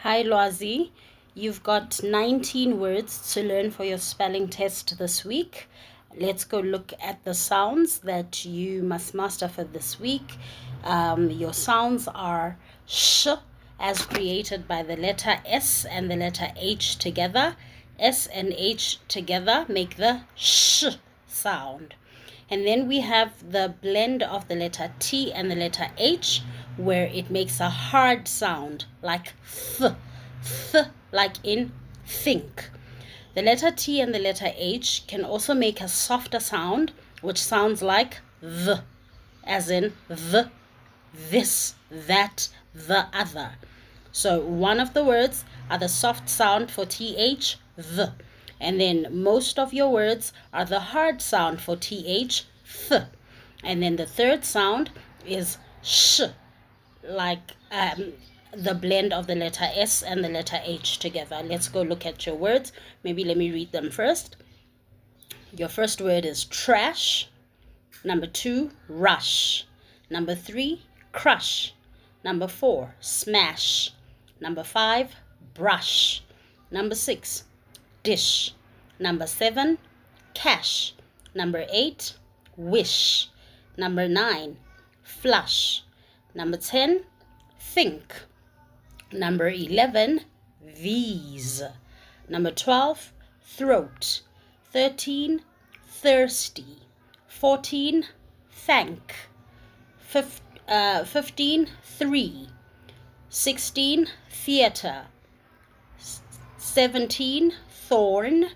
Hi Loazi, you've got 19 words to learn for your spelling test this week. Let's go look at the sounds that you must master for this week. Your sounds are sh, as created by the letter S and the letter H together. S and H together make the sh sound. And then we have the blend of the letter T and the letter H, where it makes a hard sound like th, like in think. The letter T and the letter H can also make a softer sound, which sounds like the, as in the, this, that, the other. So one of the words are the soft sound for TH, the. And then most of your words are the hard sound for TH, th. And then the third sound is sh, like the blend of the letter S and the letter H together. Let's go look at your words. Maybe let me read them first. Your first word is trash. Number 2, rush. Number 3, crush. Number 4, smash. Number 5, brush. Number 6, dish. Number 7, cash. Number 8, wish. Number 9, flush. Number 10, think. Number 11, these. Number 12, throat. 13, thirsty. 14, thank. 15, three. 16, theater. 17, thorn.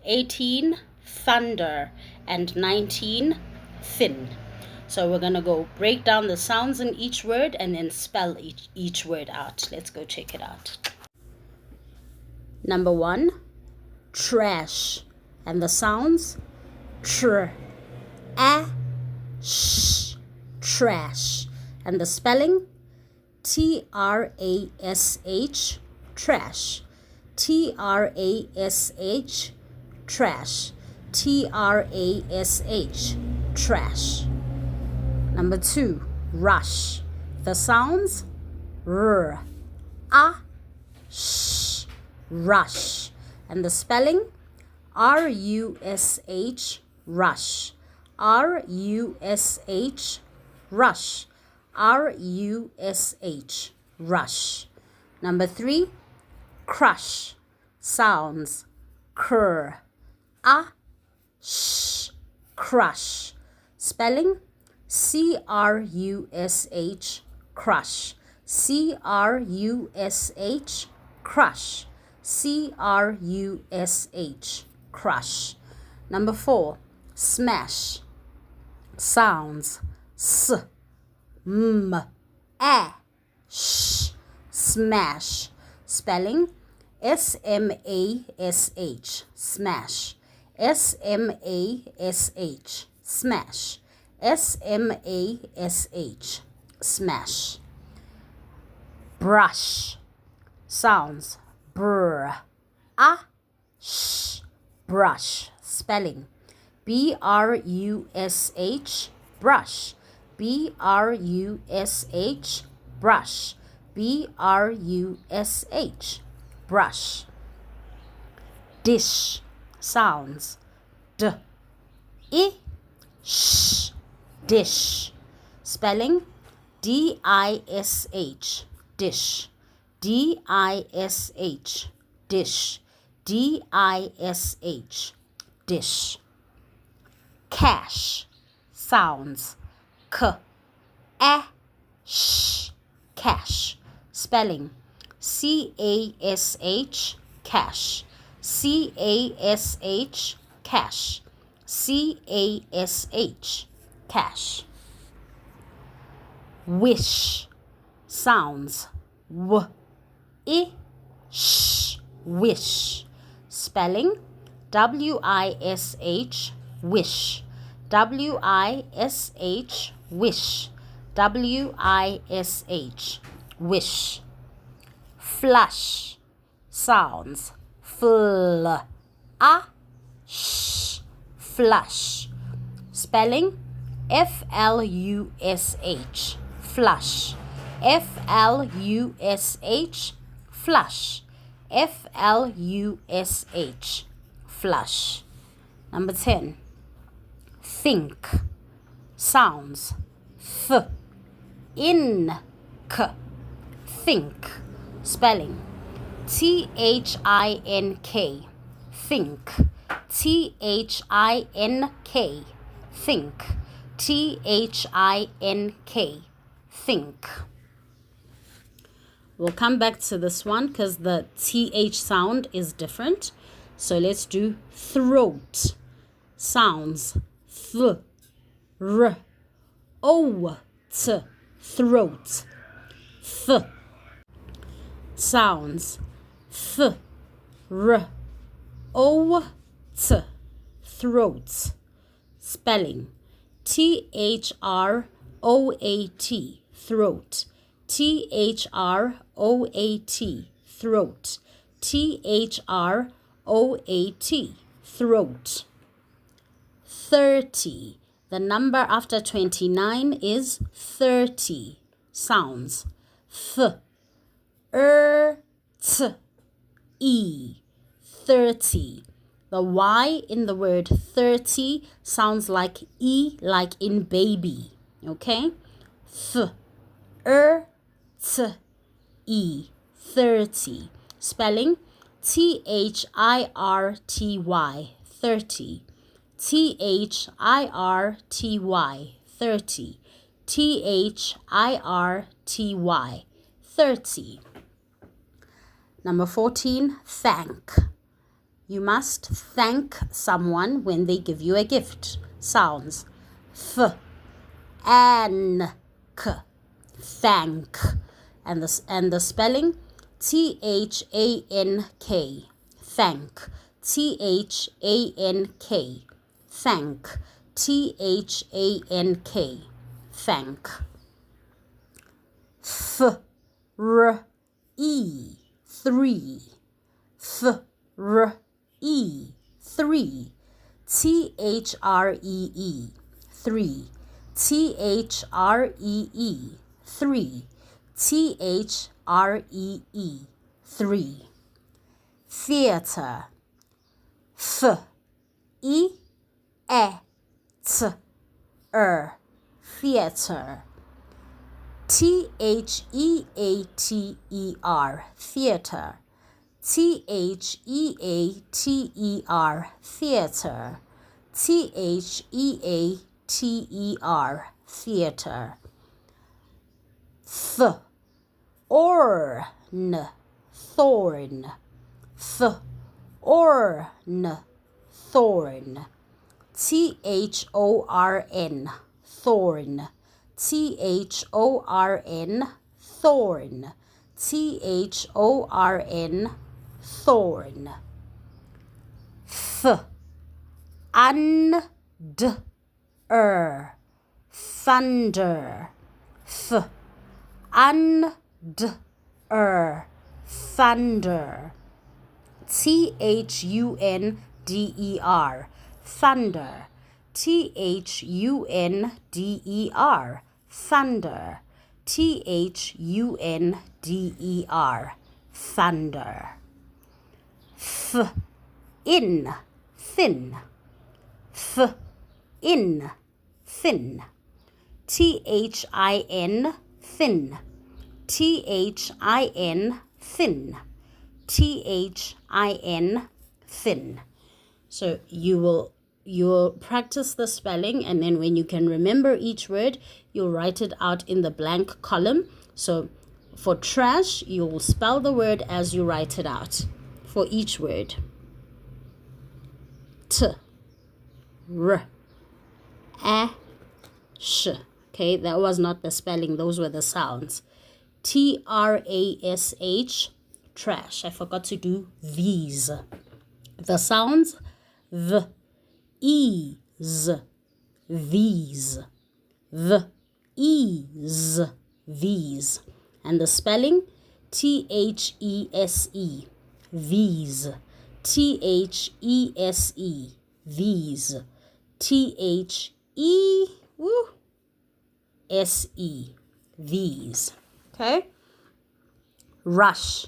18, thunder. And 19, thin. So we're going to go break down the sounds in each word and then spell each word out. Let's go check it out. Number 1, trash. And the sounds, tr, a, sh, trash. And the spelling, T-R-A-S-H, trash. T-R-A-S-H, trash. T-R-A-S-H, trash. Number 2, rush. The sounds, r, a, sh, rush. And the spelling, R-U-S-H, rush. R-U-S-H, rush. R-U-S-H, rush. Number 3, crush. Sounds, cr, a, sh, crush. Spelling, C-R-U-S-H, crush. C-R-U-S-H, crush. C-R-U-S-H, crush. Number 4, smash. Sounds, s, m, a, sh, smash. Spelling, S-M-A-S-H, smash. S-M-A-S-H, smash. S-M-A-S-H, smash. Brush. Sounds, br, a, sh, brush. Spelling, B-R-U-S-H, brush. B-R-U-S-H, brush. B-R-U-S-H, brush. Dish. Sounds, d, I, sh, dish. Spelling, D-I-S-H, dish. D-I-S-H, dish. D-I-S-H, dish. Cash. Sounds, k, a, sh, cash. Spelling, C-A-S-H, cash. C-A-S-H, cash. C-A-S-H, cash. Wish. Sounds, w, I, sh, wish. Spelling, W-I-S-H, wish. W-I-S-H, wish. W-I-S-H, wish. Flush. Sounds, fl, a, sh, flush. Spelling, F-L-U-S-H, flush. F-L-U-S-H, flush. F-L-U-S-H. Flush. Number 10. Think. Sounds. Th. In. K. Think. Spelling. T-H-I-N-K. Think. T-H-I-N-K. Think. T-H-I-N-K. Think. We'll come back to this one because the TH sound is different. So let's do throat. Sounds. Th. R. O. T. Throat. Th. Sounds. Th. R. O. T. Throat. Spelling. T-H-R-O-A-T. Throat. T-H-R-O-A-T. Throat. T-H-R-O-A-T. Throat. 30. The number after 29 is 30. Sounds. Th. T. E. 30. The Y in the word 30 sounds like E, like in baby. Okay? Th. T. E. 30. Spelling. T-H-I-R-T-Y. 30. T-H-I-R-T-Y. 30. T-H-I-R-T-Y. 30. Number 14. Thank. You must thank someone when they give you a gift. Sounds. Th. An. K. Thank. And the spelling. T-H-A-N-K. Thank. T-H-A-N-K. Thank. T-H-A-N-K. Thank. F-R-E. 3. F-R-E. 3. T-H-R-E-E. 3. T-H-R-E-E. 3. T-H-R-E-E. 3. Theater. F-E-A-T-R. Theater. T-H-E-A-T-E-R. Theater. T-H-E-A-T-E-R. Theater. T-H-E-A-T-E-R. Theater. Thorn. Thorn. Thorn. Thorn. T-H-O-R-N. Thorn. T-H-O-R-N. Thorn. T-H-O-R-N. Thorn. Thunder. Thunder. Thunder. Thunder. T-H-U-N-D-E-R. Thunder. T-H-U-N-D-E-R. Thunder. T-H-U-N-D-E-R. Thunder. In. Thin. In. Thin. T-H-I-N. Thin. T-H-I-N. Thin. T-H-I-N. Thin. So you will practice the spelling, and then when you can remember each word, you'll write it out in the blank column. So for trash, you'll spell the word as you write it out for each word. T, R, A, sh. Okay, that was not the spelling, those were the sounds. T-R-A-S-H, trash. I forgot to do these. The sounds, the, ease, these, the, ease, these. And the spelling, T-H-E-S-E, these, T-H-E-S-E, these, T-H-E-S-E, these. Okay? Rush.